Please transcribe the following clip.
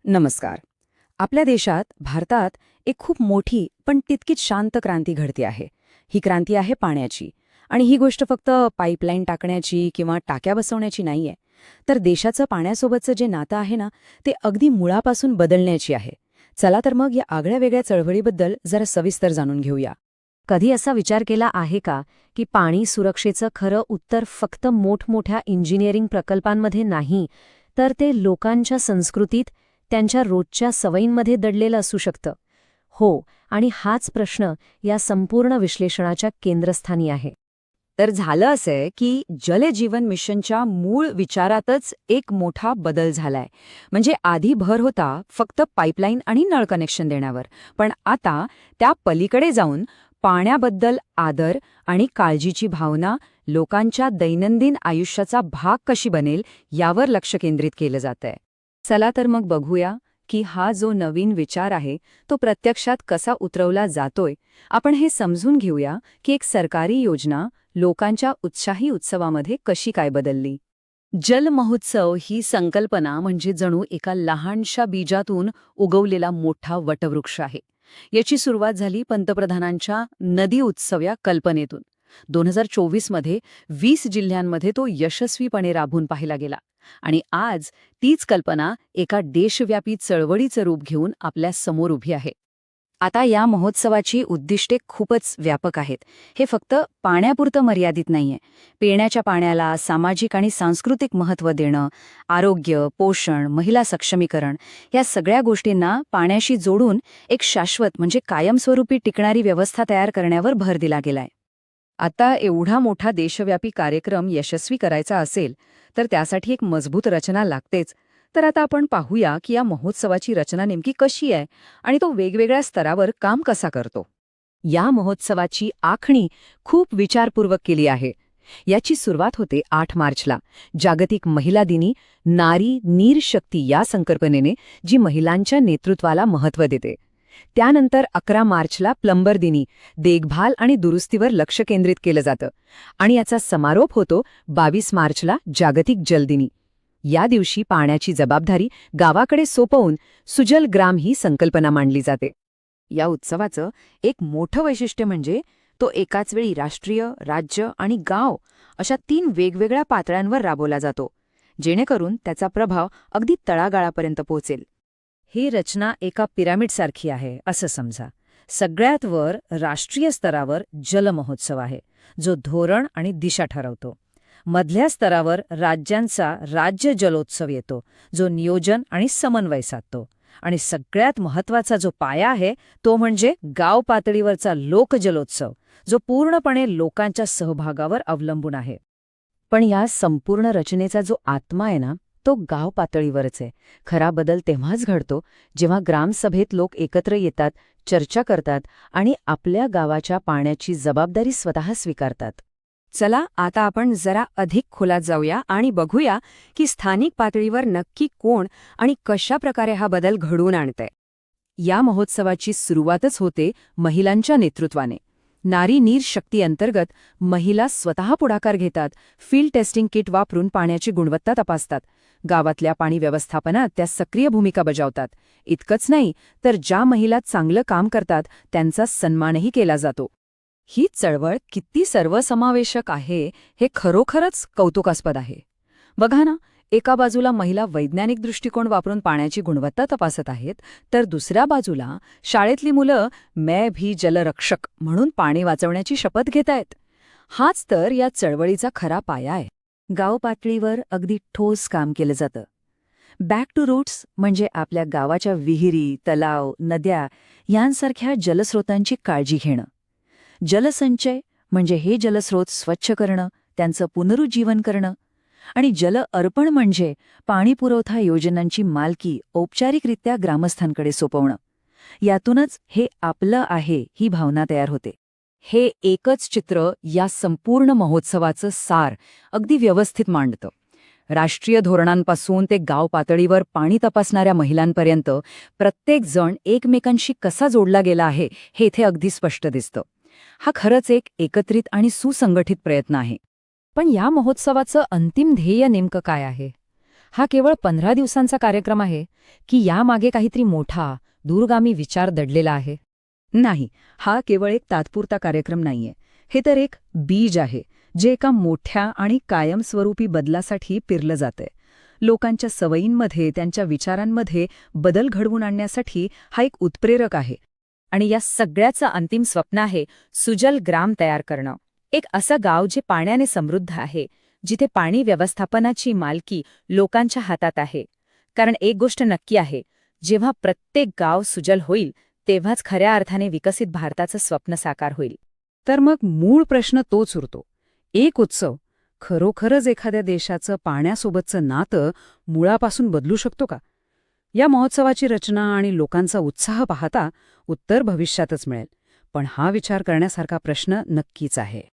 नमस्कार. आपल्या देशात, भारतात एक खूप मोठी पण तितकीच शांत क्रांती घडते आहे. ही क्रांती आहे पाण्याची. आणि ही गोष्ट फक्त पाईपलाईन टाकण्याची किंवा टाक्या बसवण्याची नाहीये. तर देशाचं पाण्यासोबतचं जे नातं आहे ना, ते अगदी मुळापासून बदलण्याची आहे. चला तर मग या आगळ्या-वेगळ्या चळवळीबद्दल जरा सविस्तर जाणून घेऊया. कधी असा विचार केला आहे का की पाणी सुरक्षेचं खरं उत्तर फक्त मोठमोठ्या इंजिनिअरिंग प्रकल्पांमध्ये नाही, तर ते लोकांच्या संस्कृतीत, त्यांच्या रोजच्या सवयींमध्ये दडलेलं असू शकतं? हो, आणि हाच प्रश्न या संपूर्ण विश्लेषणाच्या केंद्रस्थानी आहे. तर झालं असंय की जल जीवन मिशनच्या मूळ विचारातच एक मोठा बदल झालाय. म्हणजे आधी भर होता फक्त पाईपलाईन आणि नळ कनेक्शन देण्यावर, पण आता त्या पलीकडे जाऊन पाण्याबद्दल आदर आणि काळजीची भावना लोकांच्या दैनंदिन आयुष्याचा भाग कशी बनेल यावर लक्ष केंद्रित केलं जातंय. चला तर मग बघूया की हा जो नवीन विचार आहे तो प्रत्यक्षात कसा उतरवला जातोय. आपण हे समजून घेऊया की एक सरकारी योजना लोकांच्या उत्साही उत्सवामध्ये कशी काय बदलली. जल महोत्सव ही संकल्पना म्हणजे जणू एका लहानशा बीजातून उगवलेला मोठा वटवृक्ष आहे. याची सुरुवात झाली पंतप्रधानांच्या नदी उत्सव या कल्पनेतून. 2024 मध्ये 20 जिल्ह्यांमध्ये तो यशस्वीपणे राबवून पाहिला गेला. आणि आज तीच कल्पना एका देशव्यापी चळवळीचं रूप घेऊन आपल्या समोर उभी आहे. आता या महोत्सवाची उद्दिष्टे खूपच व्यापक आहेत. हे फक्त पाण्यापुरतं मर्यादित नाहीये. पिण्याच्या पाण्याला सामाजिक आणि सांस्कृतिक महत्त्व देणं, आरोग्य, पोषण, महिला सक्षमीकरण या सगळ्या गोष्टींना पाण्याशी जोडून एक शाश्वत म्हणजे कायमस्वरूपी टिकणारी व्यवस्था तयार करण्यावर भर दिला गेलाय. आता एवढा मोठा देशव्यापी कार्यक्रम यशस्वी करायचा असेल तर त्यासाठी एक मजबूत रचना लागतेच. तर आता आपण पाहूया की या महोत्सवाची रचना नेमकी कशी आहे आणि तो वेगवेगळ्या स्तरावर काम कसा करतो. या महोत्सवाची आखणी खूप विचारपूर्वक केली आहे. याची सुरुवात होते 8 मार्चला जागतिक महिला दिनी नारी नीर शक्ती या संकल्पनेने, जी महिलांच्या नेतृत्वाला महत्त्व देते. त्यानंतर 11 मार्चला प्लंबर दिनी देखभाल आणि दुरुस्तीवर लक्ष केंद्रित केलं जातं. आणि याचा समारोप होतो 22 मार्चला जागतिक जलदिनी. या दिवशी पाण्याची जबाबदारी गावाकडे सोपवून सुजल ग्राम ही संकल्पना मांडली जाते. या उत्सवाचं एक मोठं वैशिष्ट्य म्हणजे तो एकाच वेळी राष्ट्रीय, राज्य आणि गाव अशा 3 वेगवेगळ्या पातळ्यांवर राबवला जातो, जेणेकरून त्याचा प्रभाव अगदी तळागाळापर्यंत पोहोचेल. ही रचना एका पिरामिडसारखी आहे असं समजा. सगळ्यात वर राष्ट्रीय स्तरावर जल महोत्सव आहे, जो धोरण आणि दिशा ठरवतो. मधल्या स्तरावर राज्यांचा राज्य जलोत्सव येतो, जो नियोजन आणि समन्वय साधतो. आणि सगळ्यात महत्त्वाचा जो पाया आहे तो म्हणजे गाव पातळीवरचा लोकजलोत्सव, जो पूर्णपणे लोकांच्या सहभागावर अवलंबून आहे. पण या संपूर्ण रचनेचा जो आत्मा आहे ना, तो गाव पातळीवरच आहे. खरा बदल तेव्हाच घडतो जेव्हा ग्रामसभेत लोक एकत्र येतात, चर्चा करतात आणि आपल्या गावाच्या पाण्याची जबाबदारी स्वतः स्वीकारतात. चला आता आपण जरा अधिक खोलात जाऊया आणि बघूया की स्थानिक पातळीवर नक्की कोण आणि कशा प्रकारे हा बदल घडवून आणतंय. या महोत्सवाची सुरुवातच होते महिलांच्या नेतृत्वाने. नारी नीर शक्ती अंतर्गत महिला स्वतः पुढाकार घेतात, फील्ड टेस्टिंग किट वापरून पाण्याची गुणवत्ता तपासतात, गावातल्या पाणी व्यवस्थापनात त्या सक्रिय भूमिका बजावतात. इतकंच नाही तर ज्या महिला चांगलं काम करतात त्यांचा सन्मानही केला जातो. ही चळवळ किती सर्वसमावेशक आहे हे खरोखरच कौतुकास्पद आहे. बघा ना, एका बाजूला महिला वैज्ञानिक दृष्टिकोन वापरून पाण्याची गुणवत्ता तपासत आहेत, तर दुसऱ्या बाजूला शाळेतली मुलं मैं भी जलरक्षक म्हणून पाणी वाचवण्याची शपथ घेत आहेत. हाच तर या चळवळीचा खरा पाया आहे. गाव पातळीवर अगदी ठोस काम केलं जातं. बॅक टू रूट्स म्हणजे आपल्या गावाच्या विहिरी, तलाव, नद्या यांसारख्या जलस्रोतांची काळजी घेणं. जलसंचय म्हणजे हे जलस्रोत स्वच्छ करणं, त्यांचं पुनरुज्जीवन करणं. आणि जल अर्पण म्हणजे पाणीपुरवठा योजनांची मालकी औपचारिकरित्या ग्रामस्थांकडे सोपवणं. यातूनच हे आपलं आहे ही भावना तयार होते. हे एकच चित्र या संपूर्ण महोत्सवाचं सार अगदी व्यवस्थित मांडतं. राष्ट्रीय धोरणांपासून ते गाव पातळीवर पाणी तपासणाऱ्या महिलांपर्यंत प्रत्येक जण एकमेकांशी कसा जोडला गेला आहे हे इथे अगदी स्पष्ट दिसतं. हा खरंच एक एकत्रित आणि सुसंगठित प्रयत्न आहे. पण या महोत्सवाचं अंतिम ध्येय नेमकं काय आहे? हा केवळ 15 दिवसांचा कार्यक्रम आहे की यामागे काहीतरी मोठा दूरगामी विचार दडलेला आहे? नाही, हा केवळ एक तात्पुरता कार्यक्रम नाहीये. हे तर एक बीज आहे, जे एका मोठ्या आणि कायमस्वरूपी बदलासाठी पेरलं जातंय. लोकांच्या सवयींमध्ये, त्यांच्या विचारांमध्ये बदल घडवून आणण्यासाठी हा एक उत्प्रेरक आहे. आणि या सगळ्याचं अंतिम स्वप्न आहे सुजल ग्राम तयार करणं. एक असं गाव जे पाण्याने समृद्ध आहे, जिथे पाणी व्यवस्थापनाची मालकी लोकांच्या हातात आहे. कारण एक गोष्ट नक्की आहे, जेव्हा प्रत्येक गाव सुजल होईल तेव्हाच खऱ्या अर्थाने विकसित भारताचं स्वप्न साकार होईल. तर मग मूळ प्रश्न तोच उरतो. एक उत्सव खरोखरच एखाद्या देशाचं पाण्यासोबतचं नातं मुळापासून बदलू शकतो का? या महोत्सवाची रचना आणि लोकांचा उत्साह पाहता उत्तर भविष्यातच मिळेल. पण हा विचार करण्यासारखा प्रश्न नक्कीच आहे.